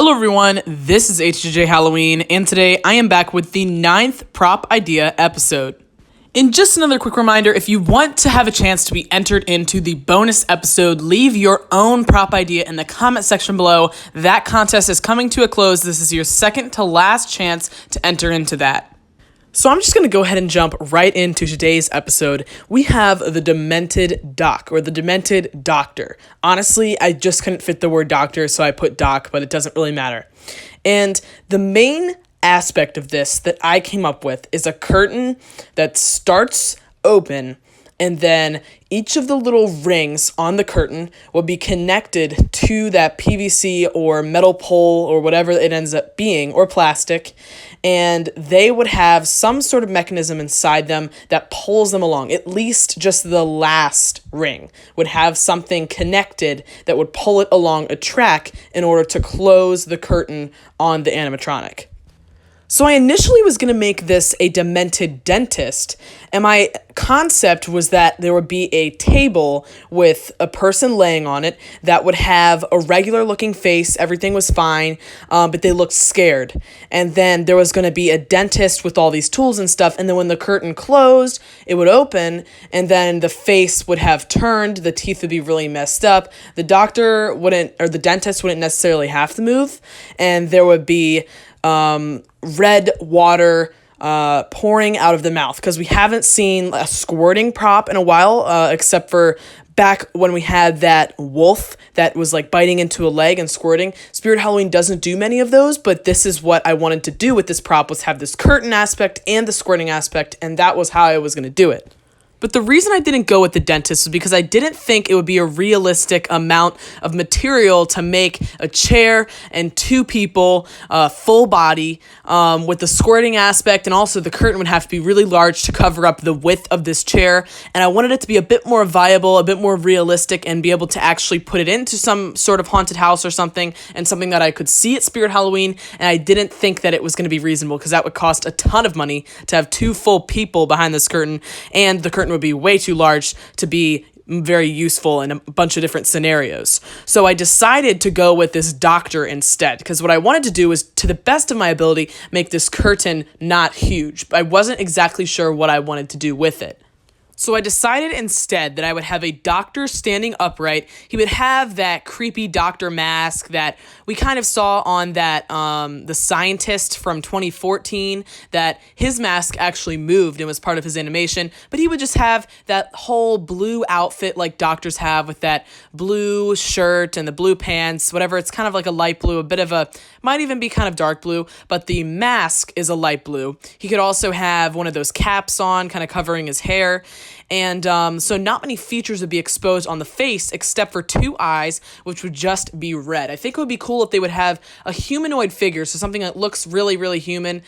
Hello everyone, this is HJJ Halloween, and today I am back with the 9th prop idea episode. And just another quick reminder, if you want to have a chance to be entered into the bonus episode, leave your own prop idea in the comment section below. That contest is coming to a close. This is your second to last chance to enter into that. So I'm just going to go ahead and jump right into today's episode. We have the Demented Doc, or the Demented Doctor. Honestly, I just couldn't fit the word doctor, so I put doc, but it doesn't really matter. And the main aspect of this that I came up with is a curtain that starts open, and then each of the little rings on the curtain will be connected to that PVC or metal pole or whatever it ends up being, or plastic, and they would have some sort of mechanism inside them that pulls them along. At least just the last ring would have something connected that would pull it along a track in order to close the curtain on the animatronic. So I initially was going to make this a demented dentist, and my concept was that there would be a table with a person laying on it that would have a regular looking face, everything was fine, but they looked scared. And then there was going to be a dentist with all these tools and stuff, and then when the curtain closed, it would open, and then the face would have turned, the teeth would be really messed up, the doctor wouldn't, or the dentist wouldn't necessarily have to move, and there would be red water pouring out of the mouth, because we haven't seen a squirting prop in a while, except for back when we had that wolf that was like biting into a leg and squirting. Spirit Halloween doesn't do many of those, but this is what I wanted to do with this prop, was have this curtain aspect and the squirting aspect, and that was how I was going to do it. But the reason I didn't go with the dentist was because I didn't think it would be a realistic amount of material to make a chair and two people, full body, with the squirting aspect, and also the curtain would have to be really large to cover up the width of this chair. And I wanted it to be a bit more viable, a bit more realistic, and be able to actually put it into some sort of haunted house or something, and something that I could see at Spirit Halloween. And I didn't think that it was going to be reasonable, because that would cost a ton of money to have two full people behind this curtain, and the curtain would be way too large to be very useful in a bunch of different scenarios. So I decided to go with this doctor instead, because what I wanted to do was, to the best of my ability, make this curtain not huge. I wasn't exactly sure what I wanted to do with it. So I decided instead that I would have a doctor standing upright. He would have that creepy doctor mask that we kind of saw on that The Scientist from 2014, that his mask actually moved and was part of his animation, but he would just have that whole blue outfit like doctors have, with that blue shirt and the blue pants, whatever. It's kind of like a light blue, a bit of a, might even be kind of dark blue, but the mask is a light blue. He could also have one of those caps on, kind of covering his hair. And so not many features would be exposed on the face except for two eyes, which would just be red. I think it would be cool if they would have a humanoid figure, so something that looks really, really human,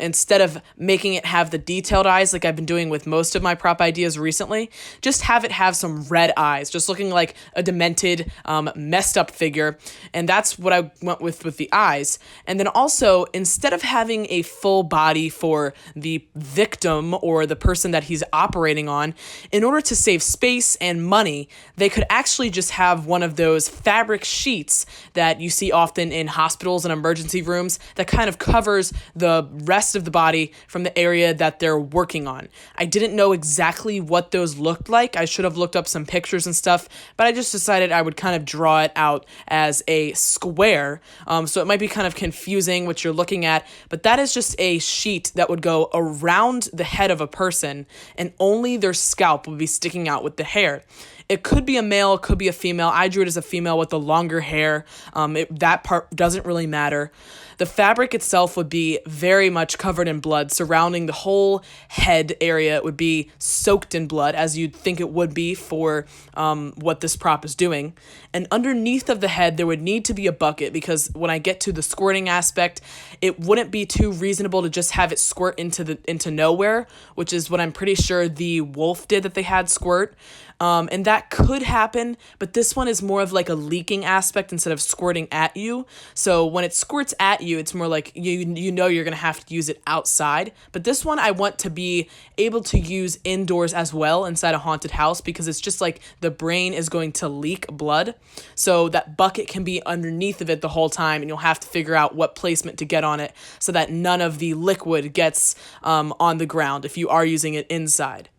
instead of making it have the detailed eyes like I've been doing with most of my prop ideas recently. Just have it have some red eyes, just looking like a demented, messed up figure. And that's what I went with the eyes. And then also, instead of having a full body for the victim or the person that he's operating on, in order to save space and money, they could actually just have one of those fabric sheets that you see often in hospitals and emergency rooms that kind of covers the rest of the body from the area that they're working on. I didn't know exactly what those looked like. I should have looked up some pictures and stuff, but I just decided I would kind of draw it out as a square. So it might be kind of confusing what you're looking at, but that is just a sheet that would go around the head of a person, and only their scalp would be sticking out with the hair. It could be a male, it could be a female. I drew it as a female with the longer hair. That part doesn't really matter. The fabric itself would be very much covered in blood. Surrounding the whole head area, it would be soaked in blood, as you'd think it would be for what this prop is doing. And underneath of the head, there would need to be a bucket, because when I get to the squirting aspect, it wouldn't be too reasonable to just have it squirt into nowhere, which is what I'm pretty sure the wolf did that they had squirt. And that could happen, but this one is more of like a leaking aspect instead of squirting at you. So when it squirts at you, it's more like you know you're going to have to use it outside. But this one I want to be able to use indoors as well inside a haunted house, because it's just like the brain is going to leak blood. So that bucket can be underneath of it the whole time, and you'll have to figure out what placement to get on it so that none of the liquid gets on the ground if you are using it inside.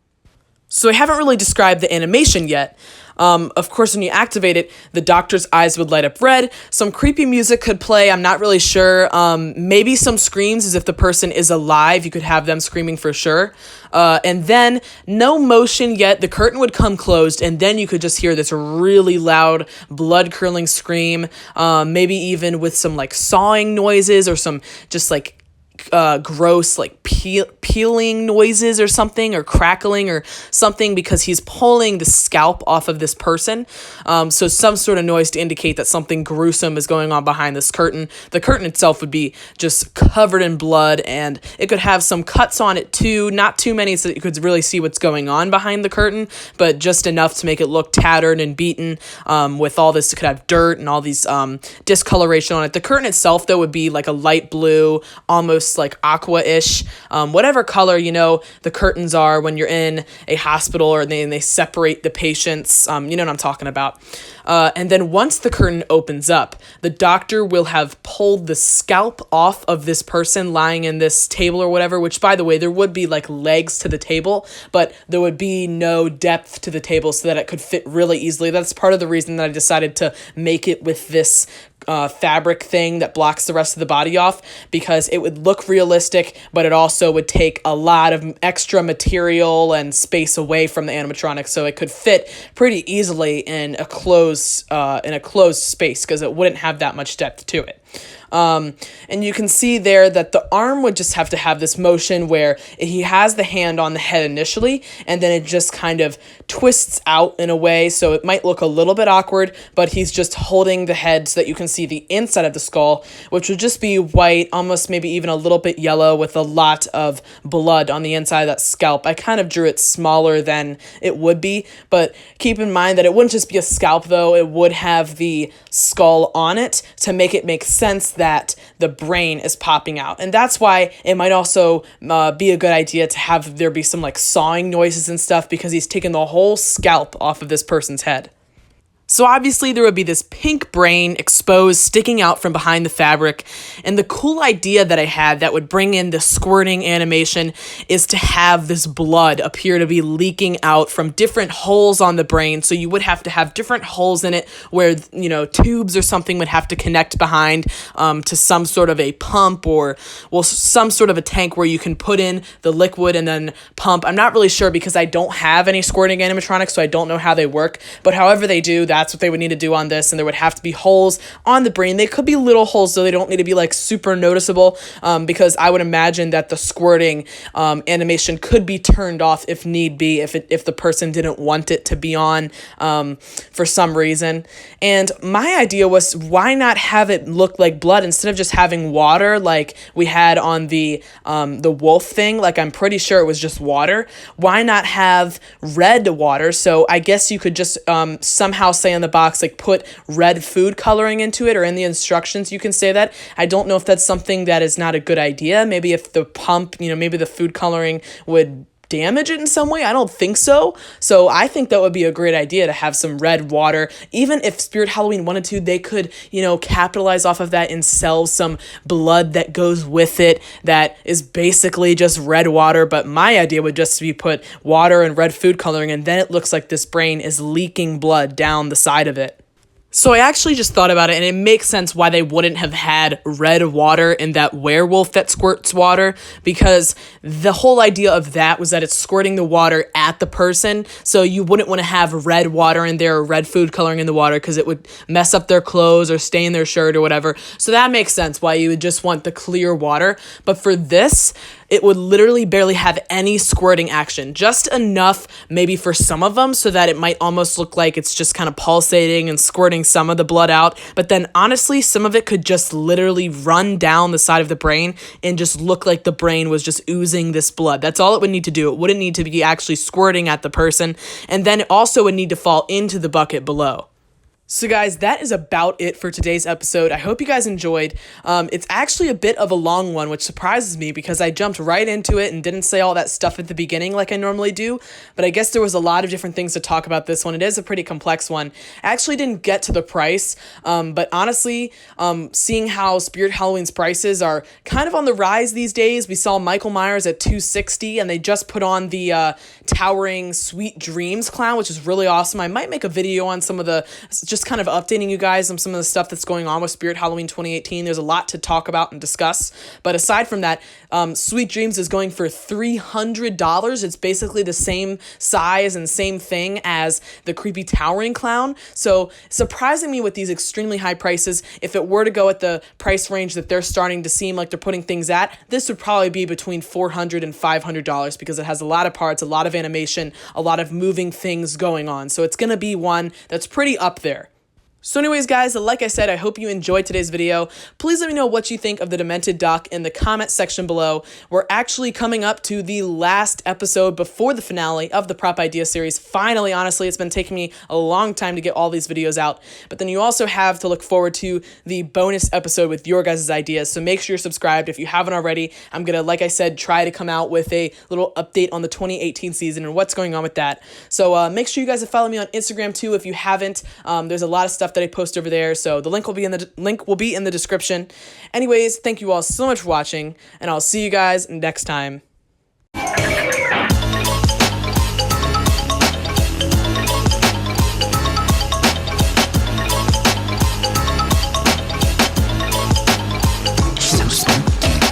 So I haven't really described the animation yet. Of course, when you activate it, the doctor's eyes would light up red. Some creepy music could play. I'm not really sure. Maybe some screams as if the person is alive. You could have them screaming for sure. And then no motion yet. The curtain would come closed, and then you could just hear this really loud, blood-curdling scream. Maybe even with some like sawing noises or some just like gross like peeling noises or something, or crackling or something, because he's pulling the scalp off of this person. So some sort of noise to indicate that something gruesome is going on behind this curtain. The curtain itself would be just covered in blood, and it could have some cuts on it too, not too many so that you could really see what's going on behind the curtain, but just enough to make it look tattered and beaten. With all this, it could have dirt and all these discoloration on it. The curtain itself though would be like a light blue, almost like aqua-ish, whatever color the curtains are when you're in a hospital, or they separate the patients. You know what I'm talking about. And then once the curtain opens up, the doctor will have pulled the scalp off of this person lying in this table or whatever, which, by the way, there would be like legs to the table, but there would be no depth to the table so that it could fit really easily. That's part of the reason that I decided to make it with this fabric thing that blocks the rest of the body off, because it would look realistic, but it also would take a lot of extra material and space away from the animatronic, so it could fit pretty easily in a closed space, because it wouldn't have that much depth to it. And you can see there that the arm would just have to have this motion where he has the hand on the head initially, and then it just kind of twists out in a way, so it might look a little bit awkward, but he's just holding the head so that you can see the inside of the skull, which would just be white, almost maybe even a little bit yellow, with a lot of blood on the inside of that scalp. I kind of drew it smaller than it would be, but keep in mind that it wouldn't just be a scalp though, it would have the skull on it to make it make sense that the brain is popping out. And that's why it might also be a good idea to have there be some like sawing noises and stuff, because he's taken the whole scalp off of this person's head. So obviously there would be this pink brain exposed, sticking out from behind the fabric. And the cool idea that I had that would bring in the squirting animation is to have this blood appear to be leaking out from different holes on the brain. So you would have to have different holes in it where, tubes or something would have to connect behind to some sort of a pump, or, some sort of a tank where you can put in the liquid and then pump. I'm not really sure, because I don't have any squirting animatronics, so I don't know how they work. But however they do, that's what they would need to do on this, and there would have to be holes on the brain. They could be little holes, so they don't need to be like super noticeable, because I would imagine that the squirting animation could be turned off if need be, if the person didn't want it to be on for some reason. And my idea was, why not have it look like blood instead of just having water like we had on the wolf thing? Like, I'm pretty sure it was just water. Why not have red water? So I guess you could just somehow say on the box, like, put red food coloring into it, or in the instructions you can say that. I don't know if that's something that is not a good idea. Maybe if the pump, maybe the food coloring would damage it in some way. I don't think so. So I think that would be a great idea to have some red water. Even if Spirit Halloween wanted to, they could, capitalize off of that and sell some blood that goes with it that is basically just red water. But my idea would just be put water and red food coloring, and then it looks like this brain is leaking blood down the side of it. So I actually just thought about it, and it makes sense why they wouldn't have had red water in that werewolf that squirts water, because the whole idea of that was that it's squirting the water at the person, so you wouldn't want to have red water in there or red food coloring in the water, because it would mess up their clothes or stain their shirt or whatever. So that makes sense why you would just want the clear water. But for this, it would literally barely have any squirting action, just enough maybe for some of them so that it might almost look like it's just kind of pulsating and squirting some of the blood out. But then honestly, some of it could just literally run down the side of the brain and just look like the brain was just oozing this blood. That's all it would need to do. It wouldn't need to be actually squirting at the person. And then it also would need to fall into the bucket below. So guys, that is about it for today's episode. I hope you guys enjoyed. It's actually a bit of a long one, which surprises me because I jumped right into it and didn't say all that stuff at the beginning like I normally do. But I guess there was a lot of different things to talk about this one. It is a pretty complex one. I actually didn't get to the price, but honestly, seeing how Spirit Halloween's prices are kind of on the rise these days, we saw Michael Myers at $260, and they just put on the Towering Sweet Dreams clown, which is really awesome. I might make a video on some of the just kind of updating you guys on some of the stuff that's going on with Spirit Halloween 2018. There's a lot to talk about and discuss. But aside from that, Sweet Dreams is going for $300. It's basically the same size and same thing as the creepy Towering clown. So surprising me with these extremely high prices. If it were to go at the price range that they're starting to seem like they're putting things at, this would probably be between $400 and $500 because it has a lot of parts, a lot of animation, a lot of moving things going on. So it's going to be one that's pretty up there. So anyways, guys, like I said, I hope you enjoyed today's video. Please let me know what you think of the Demented Doc in the comment section below. We're actually coming up to the last episode before the finale of the Prop Idea series. Finally, honestly, it's been taking me a long time to get all these videos out. But then you also have to look forward to the bonus episode with your guys' ideas. So make sure you're subscribed if you haven't already. I'm going to, like I said, try to come out with a little update on the 2018 season and what's going on with that. So make sure you guys follow me on Instagram too if you haven't. There's a lot of stuff that I post over there, so the link will be in the description. Anyways, thank you all so much for watching, and I'll see you guys next time.